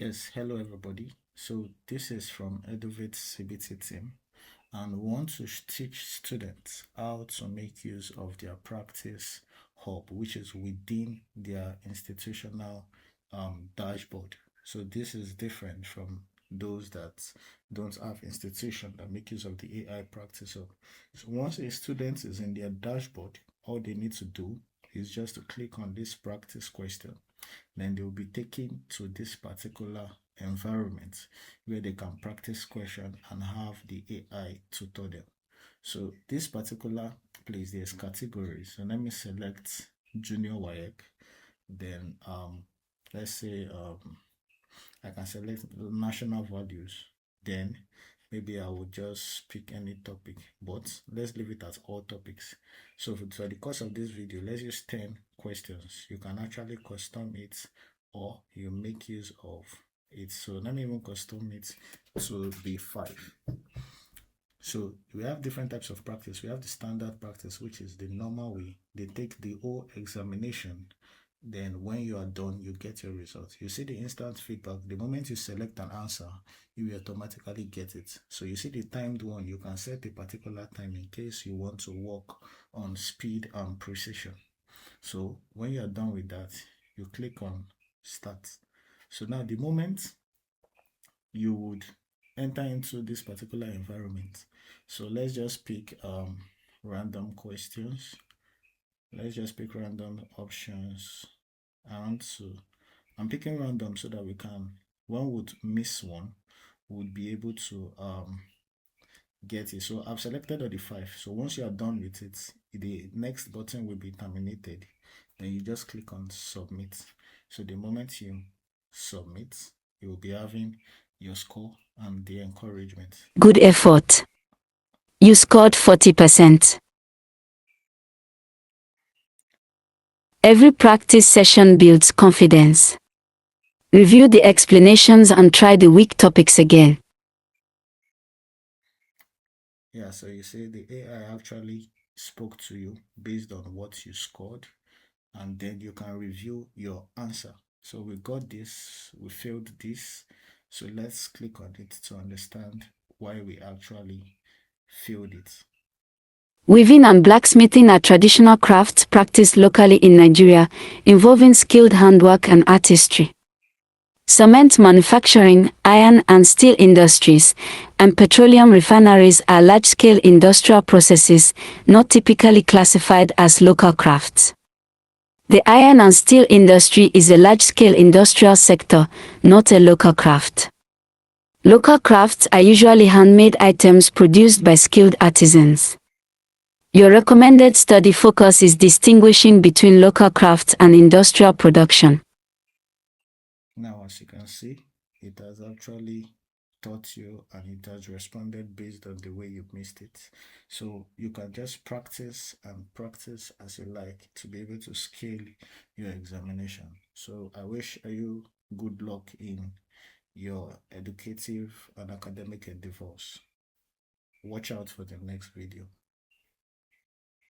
Yes, hello everybody. So this is from EDUVATE CBT team, and we want to teach students how to make use of their practice hub, which is within their institutional dashboard. So this is different from those that don't have institution that make use of the AI practice hub. So once a student is in their dashboard, all they need to do is just to click on this practice question, then they will be taken to this particular environment where they can practice question and have the AI tutor them. So this particular place, there's categories. So let me select junior WAEC. Then let's say I can select national values. Then maybe I would just pick any topic, but let's leave it as all topics. So for the course of this video, let's use 10 questions. You can actually custom it or you make use of it. So let me even custom it to be 5. So we have different types of practice. We have the standard practice, which is the normal way. They take the whole examination. Then when you are done, you get your results. You see the instant feedback. The moment you select an answer, you will automatically get it. So you see the timed one, you can set a particular time in case you want to work on speed and precision. So when you are done with that, you click on start. So now the moment you would enter into this particular environment. So let's just pick random questions. Let's just pick random options. And so I'm picking random so that one would miss one, would be able to get it. So I've selected all the 5. So once you are done with it, the next button will be terminated. Then you just click on submit. So the moment you submit, you will be having your score and the encouragement. Good effort. You scored 40%. Every practice session builds confidence. Review the explanations and try the weak topics again. Yeah, so you see the AI actually spoke to you based on what you scored, and then you can review your answer. So we got this, we failed this. So let's click on it to understand why we actually failed it. Weaving and blacksmithing are traditional crafts practiced locally in Nigeria, involving skilled handwork and artistry. Cement manufacturing, iron and steel industries, and petroleum refineries are large-scale industrial processes, not typically classified as local crafts. The iron and steel industry is a large-scale industrial sector, not a local craft. Local crafts are usually handmade items produced by skilled artisans. Your recommended study focus is distinguishing between local crafts and industrial production. Now, as you can see, it has actually taught you and it has responded based on the way you missed it. So you can just practice and practice as you like to be able to scale your examination. So I wish you good luck in your educative and academic endeavors. Watch out for the next video.